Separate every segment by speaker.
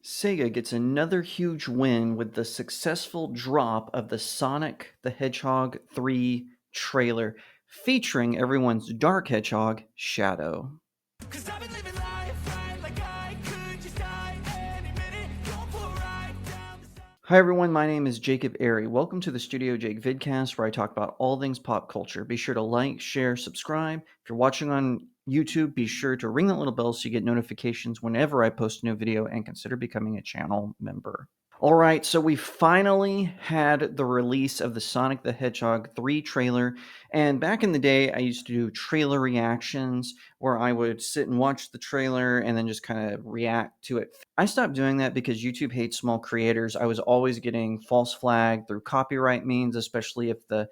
Speaker 1: Sega gets another huge win with the successful drop of the Sonic the Hedgehog 3 trailer, featuring everyone's Dark Hedgehog, Shadow.
Speaker 2: Cause I've been living life right like I could just die any minute. Going for a ride down the side.
Speaker 1: Hi everyone, my name is Jacob Airy. Welcome to the StudioJake vidcast where I talk about all things pop culture. Be sure to like, share, subscribe. If you're watching on YouTube, be sure to ring that little bell so you get notifications whenever I post a new video, and consider becoming a channel member. All right, so we finally had the release of the Sonic the Hedgehog 3 trailer. And back in the day, I used to do trailer reactions where I would sit and watch the trailer and then just kind of react to it. I stopped doing that because YouTube hates small creators. I was always getting false flagged through copyright means, especially if the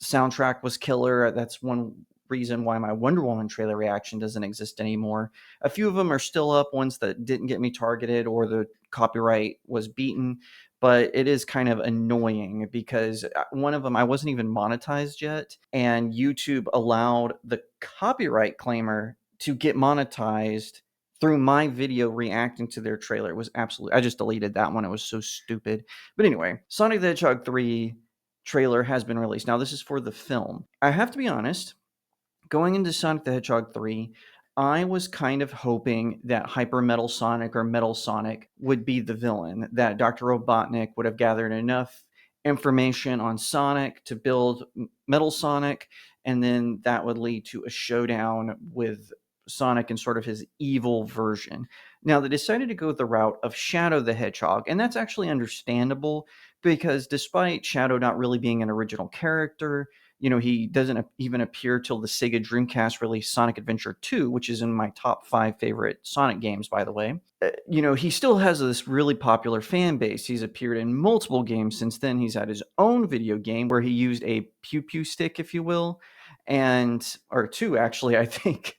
Speaker 1: soundtrack was killer. That's one reason why my Wonder Woman trailer reaction doesn't exist anymore. A few of them are still up, ones that didn't get me targeted or the copyright was beaten, but it is kind of annoying because one of them I wasn't even monetized yet, and YouTube allowed the copyright claimer to get monetized through my video reacting to their trailer. It was absolutely, I just deleted that one. It was so stupid. But anyway, Sonic the Hedgehog 3 trailer has been released. Now, this is for the film. I have to be honest, going into Sonic the Hedgehog 3, I was kind of hoping that Hyper Metal Sonic or Metal Sonic would be the villain, that Dr. Robotnik would have gathered enough information on Sonic to build Metal Sonic, and then that would lead to a showdown with Sonic and sort of his evil version. Now, they decided to go the route of Shadow the Hedgehog, and that's actually understandable because despite Shadow not really being an original character, he doesn't even appear till the Sega Dreamcast released Sonic Adventure 2, which is in my top 5 favorite Sonic games, by the way. He still has this really popular fan base. He's appeared in multiple games since then. He's had his own video game where he used a pew pew stick, if you will, or two actually, I think.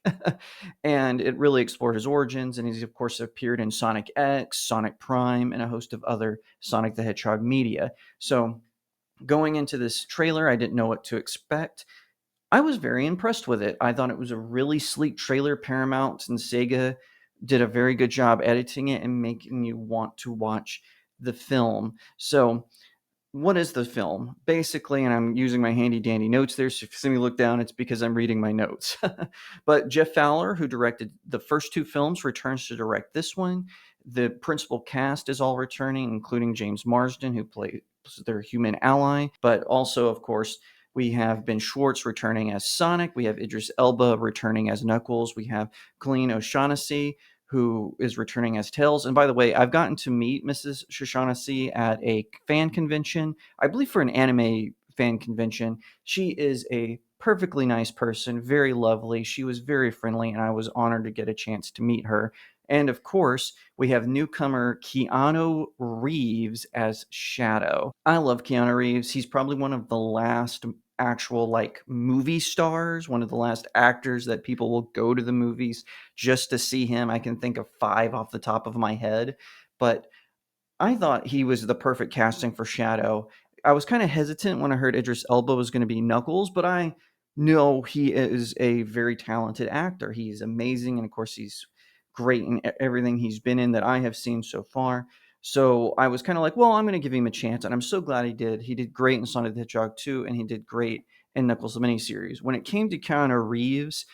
Speaker 1: And it really explored his origins. And he's, of course, appeared in Sonic X, Sonic Prime, and a host of other Sonic the Hedgehog media. So going into this trailer, I didn't know what to expect. I was very impressed with it. I thought it was a really sleek trailer. Paramount and Sega did a very good job editing it and making you want to watch the film. So, what is the film? Basically, and I'm using my handy dandy notes there, so if you see me look down, it's because I'm reading my notes. But Jeff Fowler, who directed the first two films, returns to direct this one. The principal cast is all returning, including James Marsden, who plays their human ally, but also, of course, we have Ben Schwartz returning as Sonic. We have Idris Elba returning as Knuckles. We have Colleen O'Shaughnessy, who is returning as Tails. And by the way, I've gotten to meet Mrs. Shoshannessy at a fan convention, I believe for an anime fan convention. She is a perfectly nice person, very lovely. She was very friendly, and I was honored to get a chance to meet her. And of course, we have newcomer Keanu Reeves as Shadow. I love Keanu Reeves. He's probably one of the last actual movie stars, one of the last actors that people will go to the movies just to see him. I can think of 5 off the top of my head, but I thought he was the perfect casting for Shadow. I was kind of hesitant when I heard Idris Elba was going to be Knuckles, but I know he is a very talented actor. He's amazing, and of course, he's great in everything he's been in that I have seen so far. So I was kind of like, well, I'm going to give him a chance, and I'm so glad he did. He did great in Sonic the Hedgehog 2, and he did great in Knuckles the miniseries. When it came to Keanu Reeves,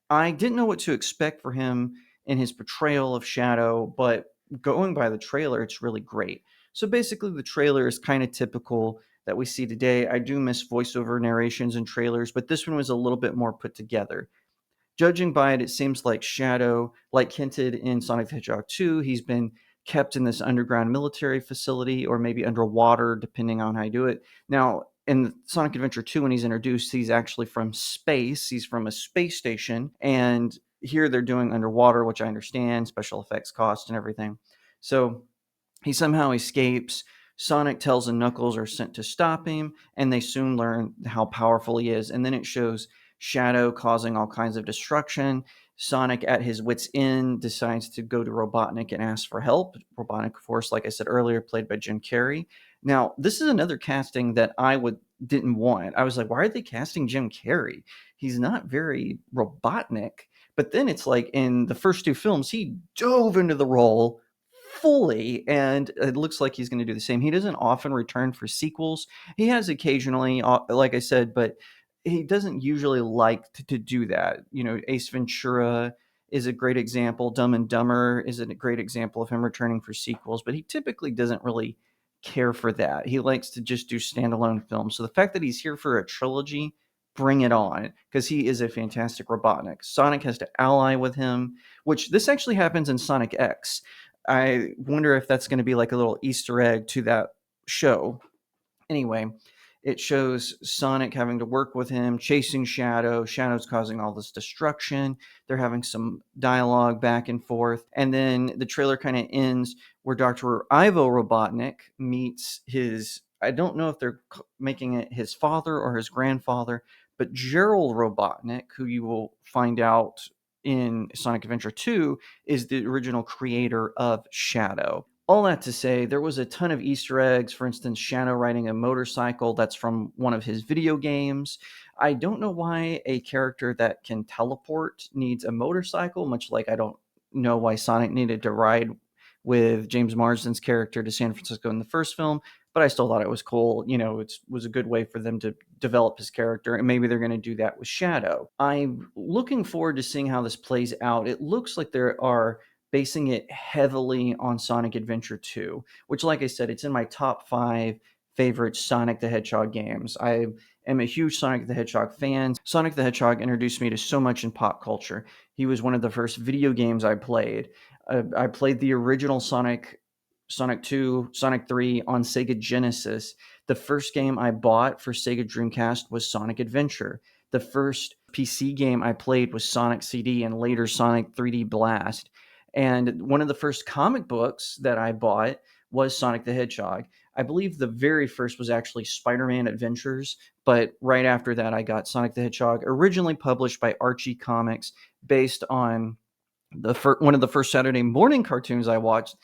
Speaker 1: I didn't know what to expect for him in his portrayal of Shadow, but going by the trailer, it's really great. So basically, the trailer is kind of typical that we see today. I do miss voiceover narrations and trailers, but this one was a little bit more put together. Judging by it, it seems like Shadow, like hinted in Sonic the Hedgehog 2, he's been kept in this underground military facility or maybe underwater, depending on how you do it. Now, in Sonic Adventure 2, when he's introduced, he's actually from space. He's from a space station. And here they're doing underwater, which I understand, special effects cost and everything. So he somehow escapes. Sonic, Tails, and Knuckles are sent to stop him, and they soon learn how powerful he is. And then it shows Shadow causing all kinds of destruction. Sonic, at his wits' end, decides to go to Robotnik and ask for help. Robotnik, of course, like I said earlier, played by Jim Carrey. Now, this is another casting that didn't want. I was like, why are they casting Jim Carrey? He's not very Robotnik. But then it's like in the first two films, he dove into the role fully, and it looks like he's going to do the same. He doesn't often return for sequels. He has occasionally, like I said, but he doesn't usually like to do that. You know, Ace Ventura is a great example. Dumb and Dumber is a great example of him returning for sequels, but he typically doesn't really care for that. He likes to just do standalone films. So the fact that he's here for a trilogy, bring it on, because he is a fantastic Robotnik. Sonic has to ally with him, which this actually happens in Sonic X. I wonder if that's going to be like a little Easter egg to that show. Anyway, it shows Sonic having to work with him, chasing Shadow. Shadow's causing all this destruction. They're having some dialogue back and forth. And then the trailer kind of ends where Dr. Ivo Robotnik meets his, I don't know if they're making it his father or his grandfather, but Gerald Robotnik, who you will find out in Sonic Adventure 2, is the original creator of Shadow. All that to say, there was a ton of Easter eggs. For instance, Shadow riding a motorcycle that's from one of his video games. I don't know why a character that can teleport needs a motorcycle, much like I don't know why Sonic needed to ride with James Marsden's character to San Francisco in the first film, but I still thought it was cool. You know, it was a good way for them to develop his character, and maybe they're going to do that with Shadow. I'm looking forward to seeing how this plays out. It looks like there are basing it heavily on Sonic Adventure 2, which, like I said, it's in my top 5 favorite Sonic the Hedgehog games. I am a huge Sonic the Hedgehog fan. Sonic the Hedgehog introduced me to so much in pop culture. He was one of the first video games I played. I played the original Sonic, Sonic 2, Sonic 3 on Sega Genesis. The first game I bought for Sega Dreamcast was Sonic Adventure. The first PC game I played was Sonic CD and later Sonic 3D Blast. And one of the first comic books that I bought was Sonic the Hedgehog. I believe the very first was actually Spider-Man Adventures, but right after that I got Sonic the Hedgehog, originally published by Archie Comics, based on one of the first Saturday morning cartoons I watched,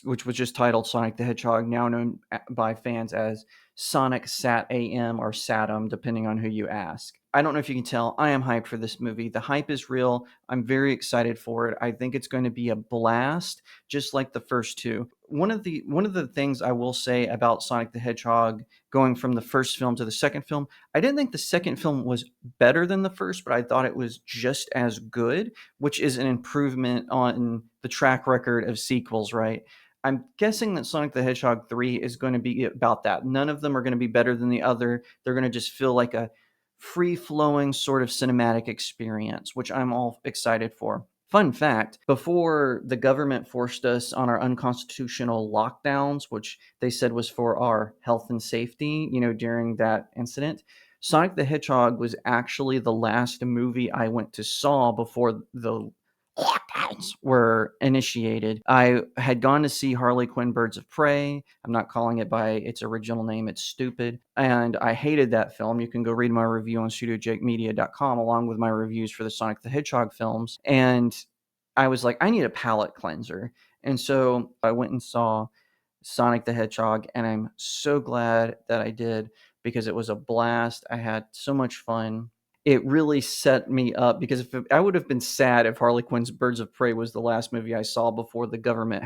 Speaker 1: which was just titled Sonic the Hedgehog, now known by fans as Sonic Sat AM or Satum, depending on who you ask. I don't know if you can tell, I am hyped for this movie. The hype is real. I'm very excited for it. I think it's going to be a blast, just like the first two. One of the things I will say about Sonic the Hedgehog going from the first film to the second film, I didn't think the second film was better than the first, but I thought it was just as good, which is an improvement on the track record of sequels, right? I'm guessing that Sonic the Hedgehog 3 is going to be about that. None of them are going to be better than the other. They're going to just feel like a free flowing sort of cinematic experience, which I'm all excited for. Fun fact, before the government forced us on our unconstitutional lockdowns, which they said was for our health and safety, you know, during that incident, Sonic the Hedgehog was actually the last movie I went to saw before the lockdowns were initiated. I had gone to see Harley Quinn Birds of Prey. I'm not calling it by its original name, it's stupid. And I hated that film. You can go read my review on StudioJakeMedia.com along with my reviews for the Sonic the Hedgehog films. And I was like, I need a palate cleanser. And so I went and saw Sonic the Hedgehog, and I'm so glad that I did because it was a blast. I had so much fun. It really set me up because if I would have been sad if Harley Quinn's Birds of Prey was the last movie I saw before the government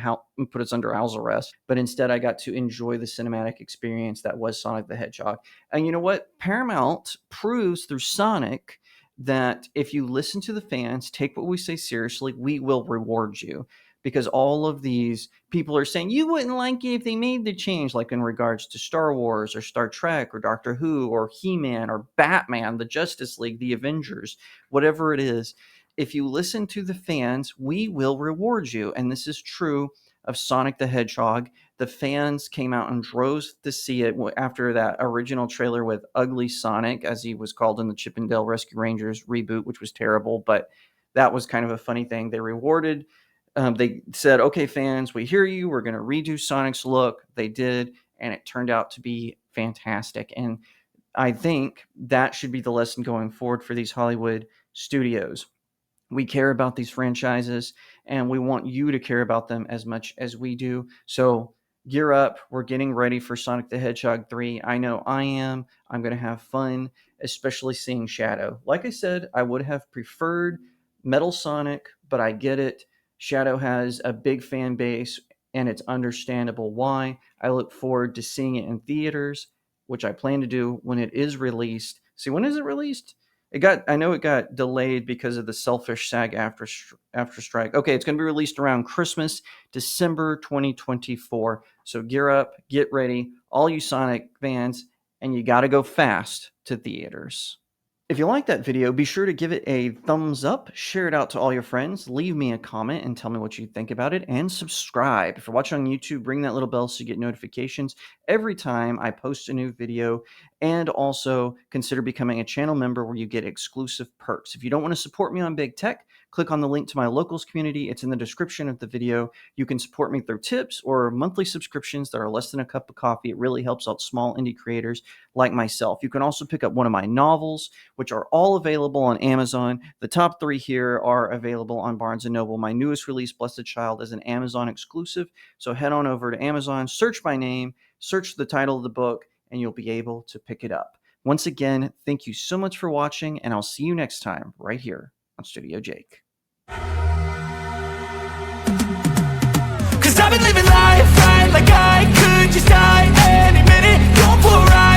Speaker 1: put us under house arrest. But instead, I got to enjoy the cinematic experience that was Sonic the Hedgehog. And you know what? Paramount proves through Sonic that if you listen to the fans, take what we say seriously, we will reward you. Because all of these people are saying you wouldn't like it if they made the change, like in regards to Star Wars or Star Trek or Doctor Who or He-Man or Batman, the Justice League, the Avengers, whatever it is. If you listen to the fans, we will reward you. And this is true of Sonic the Hedgehog. The fans came out in droves to see it after that original trailer with Ugly Sonic, as he was called in the Chip and Dale Rescue Rangers reboot, which was terrible, but that was kind of a funny thing. They said, okay, fans, we hear you. We're going to redo Sonic's look. They did, and it turned out to be fantastic. And I think that should be the lesson going forward for these Hollywood studios. We care about these franchises, and we want you to care about them as much as we do. So gear up. We're getting ready for Sonic the Hedgehog 3. I know I am. I'm going to have fun, especially seeing Shadow. Like I said, I would have preferred Metal Sonic, but I get it. Shadow has a big fan base. and it's understandable why. I look forward to seeing it in theaters, which I plan to do when it is released. See, when is it released? I know it got delayed because of the selfish SAG after strike. Okay, it's going to be released around Christmas, December 2024. So gear up, get ready, all you Sonic fans, and you got to go fast to theaters. If you like that video, be sure to give it a thumbs up, share it out to all your friends, leave me a comment and tell me what you think about it, and subscribe. If you're watching on YouTube, ring that little bell so you get notifications every time I post a new video, and also consider becoming a channel member where you get exclusive perks. If you don't want to support me on big tech, click on the link to my locals community. It's in the description of the video. You can support me through tips or monthly subscriptions that are less than a cup of coffee. It really helps out small indie creators like myself. You can also pick up one of my novels, which are all available on Amazon. The top 3 here are available on Barnes & Noble. My newest release, Blessed Child, is an Amazon exclusive. So head on over to Amazon, search my name, search the title of the book, and you'll be able to pick it up. Once again, thank you so much for watching, and I'll see you next time right here on Studio Jake.
Speaker 2: Cause I've been living life right like I could just die any minute. Going for a ride.